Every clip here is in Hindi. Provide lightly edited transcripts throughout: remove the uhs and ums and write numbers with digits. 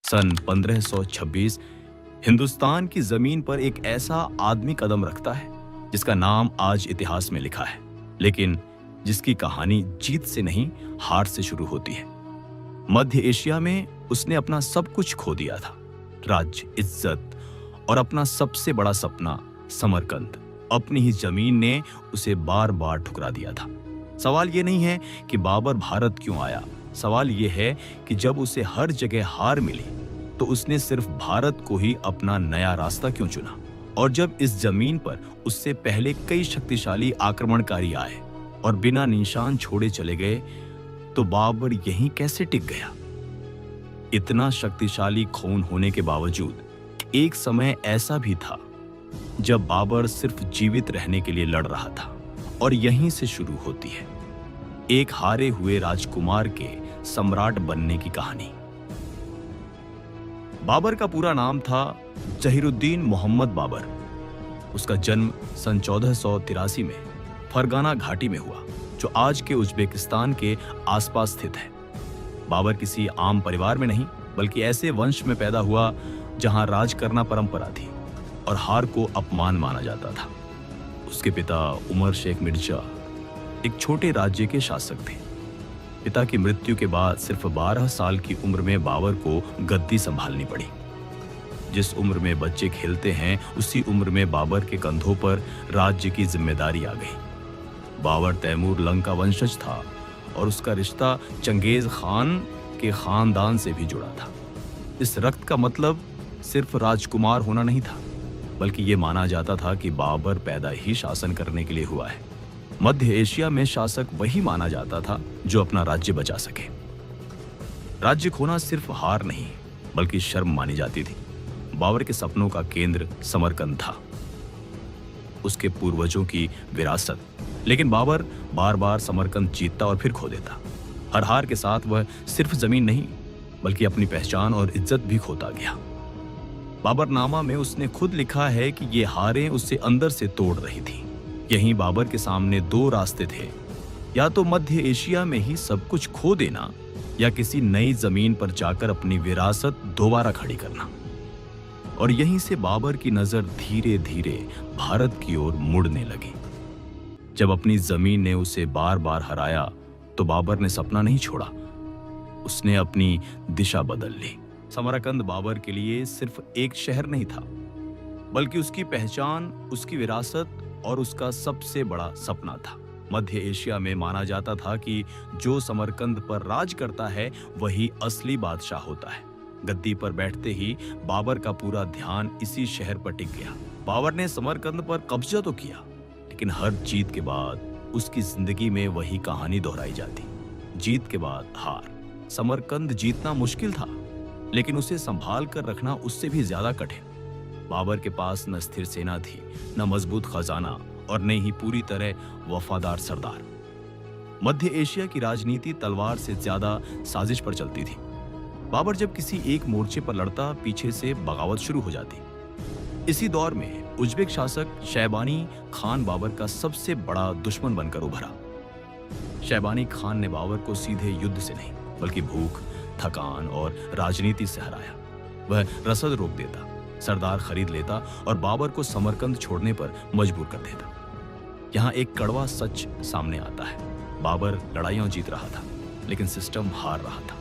सन 1526 हिंदुस्तान की जमीन पर एक ऐसा आदमी कदम रखता है जिसका नाम आज इतिहास में लिखा है, लेकिन जिसकी कहानी जीत से नहीं हार से शुरू होती है। मध्य एशिया में उसने अपना सब कुछ खो दिया था, राज्य, इज्जत और अपना सबसे बड़ा सपना समरकंद। अपनी ही जमीन ने उसे बार बार ठुकरा दिया था। सवाल ये नहीं है कि बाबर भारत क्यों आया, सवाल ये है कि जब उसे हर जगह हार मिली तो उसने सिर्फ भारत को ही अपना नया रास्ता क्यों चुना। और जब इस जमीन पर उससे पहले कई शक्तिशाली आक्रमणकारी आए और बिना निशान छोड़े चले गए, तो बाबर यहीं कैसे टिक गया। इतना शक्तिशाली खून होने के बावजूद एक समय ऐसा भी था जब बाबर सिर्फ जीवित रहने के लिए लड़ रहा था। और यहीं से शुरू होती है एक हारे हुए राजकुमार के सम्राट बनने की कहानी। बाबर का पूरा नाम था जहीरुद्दीन मोहम्मद बाबर। उसका जन्म सन 1483 में फरगाना घाटी में हुआ, जो आज के उज्बेकिस्तान के आसपास स्थित है। बाबर किसी आम परिवार में नहीं, बल्कि ऐसे वंश में पैदा हुआ जहां राज करना परंपरा थी और हार को अपमान माना जाता था। उसके पिता उमर शेख मिर्जा एक छोटे राज्य के शासक थे। पिता की मृत्यु के बाद सिर्फ 12 साल की उम्र में बाबर को गद्दी संभालनी पड़ी। जिस उम्र में बच्चे खेलते हैं, उसी उम्र में बाबर के कंधों पर राज्य की जिम्मेदारी आ गई। बाबर तैमूर लंग का वंशज था और उसका रिश्ता चंगेज खान के खानदान से भी जुड़ा था। इस रक्त का मतलब सिर्फ राजकुमार होना नहीं था, बल्कि ये माना जाता था कि बाबर पैदा ही शासन करने के लिए हुआ है। मध्य एशिया में शासक वही माना जाता था जो अपना राज्य बचा सके। राज्य खोना सिर्फ हार नहीं, बल्कि शर्म मानी जाती थी। बाबर के सपनों का केंद्र समरकंद था, उसके पूर्वजों की विरासत। लेकिन बाबर बार बार समरकंद जीतता और फिर खो देता। हर हार के साथ वह सिर्फ जमीन नहीं, बल्कि अपनी पहचान और इज्जत भी खोता गया। बाबरनामा में उसने खुद लिखा है कि ये हारें उसे अंदर से तोड़ रही थी। यहीं बाबर के सामने दो रास्ते थे, या तो मध्य एशिया में ही सब कुछ खो देना, या किसी नई जमीन पर जाकर अपनी विरासत दोबारा खड़ी करना। और यहीं से बाबर की नजर धीरे धीरे भारत की ओर मुड़ने लगी। जब अपनी जमीन ने उसे बार बार हराया, तो बाबर ने सपना नहीं छोड़ा, उसने अपनी दिशा बदल ली। समरकंद बाबर के लिए सिर्फ एक शहर नहीं था, बल्कि उसकी पहचान, उसकी विरासत और उसका सबसे बड़ा सपना था। मध्य एशिया में माना जाता था कि जो समरकंद पर राज करता है वही असली बादशाह होता है। गद्दी पर बैठते ही बाबर का पूरा ध्यान इसी शहर पर टिक गया। बाबर ने समरकंद पर कब्जा तो किया, लेकिन हर जीत के बाद उसकी जिंदगी में वही कहानी दोहराई जाती। जीत के बाद हार। समरकंद जीतना मुश्किल था, लेकिन उसे संभाल कर रखना उससे भी ज्यादा कठिन। बाबर के पास न स्थिर सेना थी, न मजबूत खजाना, और न ही पूरी तरह वफादार सरदार। मध्य एशिया की राजनीति तलवार से ज्यादा साजिश पर चलती थी। बाबर जब किसी एक मोर्चे पर लड़ता, पीछे से बगावत शुरू हो जाती। इसी दौर में उज्बेक शासक शैबानी खान बाबर का सबसे बड़ा दुश्मन बनकर उभरा। शैबानी खान ने बाबर को सीधे युद्ध से नहीं, बल्कि भूख, थकान और राजनीति से हराया। वह रसद रोक देता, सरदार खरीद लेता और बाबर को समरकंद छोड़ने पर मजबूर कर देता। यहाँ एक कड़वा सच सामने आता है। बाबर लड़ाइयां जीत रहा था, लेकिन सिस्टम हार रहा था।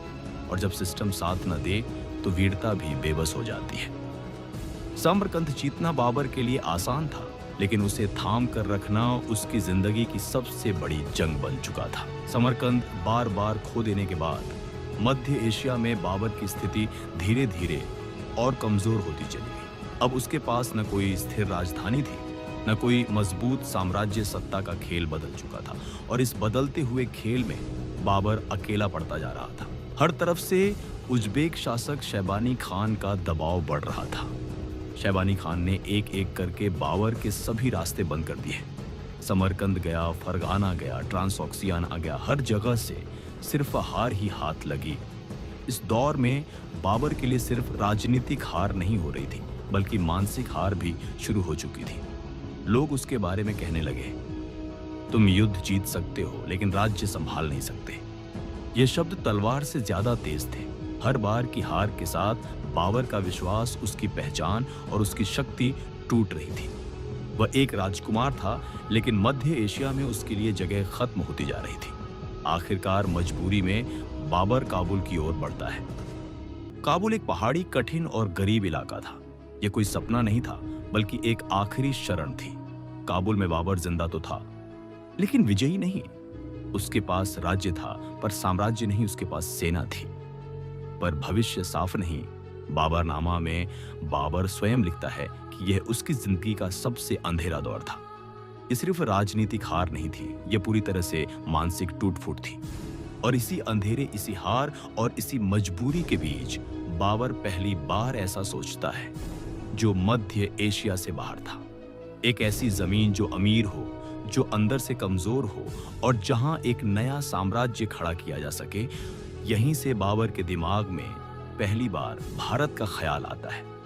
और जब सिस्टम साथ न दे, तो वीरता भी बेबस हो जाती है। समरकंद जीतना बाबर के लिए आसान था, लेकिन उसे थाम कर रखना उसकी जिंदगी की सबसे बड़ी जंग बन चुका था। समरकंद बार बार खो देने के बाद मध्य एशिया में बाबर की स्थिति धीरे धीरे और कमजोर होती चली गई। अब उसके पास न कोई स्थिर राजधानी थी, न कोई मजबूत साम्राज्य। सत्ता का खेल बदल चुका था, और इस बदलते हुए खेल में बाबर अकेला पड़ता जा रहा था। हर तरफ से उज्बेक शासक शैबानी खान का दबाव बढ़ रहा था। शैबानी खान ने एक एक करके बाबर के सभी रास्ते बंद कर दिए। समरकंद गया, फरगाना गया, ट्रांसऑक्सियाना आ गया। हर जगह से सिर्फ हार ही हाथ लगी। इस दौर में बाबर के लिए सिर्फ राजनीतिक हार नहीं हो रही थी, बल्कि मानसिक हार भी शुरू हो चुकी थी। लोग उसके बारे में कहने लगे, तुम युद्ध जीत सकते हो, लेकिन राज्य संभाल नहीं सकते। ये शब्द तलवार से ज्यादा तेज थे। हर बार की हार के साथ बाबर का विश्वास, उसकी पहचान और उसकी शक्ति टूट रही थी। वह एक राजकुमार था, लेकिन मध्य एशिया में उसके लिए जगह खत्म होती जा रही थी। आखिरकार मजबूरी में बाबर काबुल की ओर बढ़ता है। काबुल एक पहाड़ी, कठिन और गरीब इलाका था। यह कोई सपना नहीं था, बल्कि एक आखिरी शरण थी। काबुल में बाबर जिंदा तो था, लेकिन विजयी नहीं। उसके पास राज्य था, पर साम्राज्य नहीं। उसके पास सेना थी, पर भविष्य साफ नहीं। बाबरनामा में बाबर स्वयं लिखता है कि यह उसकी जिंदगी का सबसे अंधेरा दौर था। ये सिर्फ राजनीतिक हार नहीं थी, यह पूरी तरह से मानसिक टूट-फूट थी। और इसी अंधेरे, इसी हार और इसी मजबूरी के बीच बाबर पहली बार ऐसा सोचता है जो मध्य एशिया से बाहर था। एक ऐसी जमीन जो अमीर हो, जो अंदर से कमजोर हो और जहां एक नया साम्राज्य खड़ा किया जा सके। यहीं से बाबर के दिमाग में पहली बार भारत का ख्याल आता है।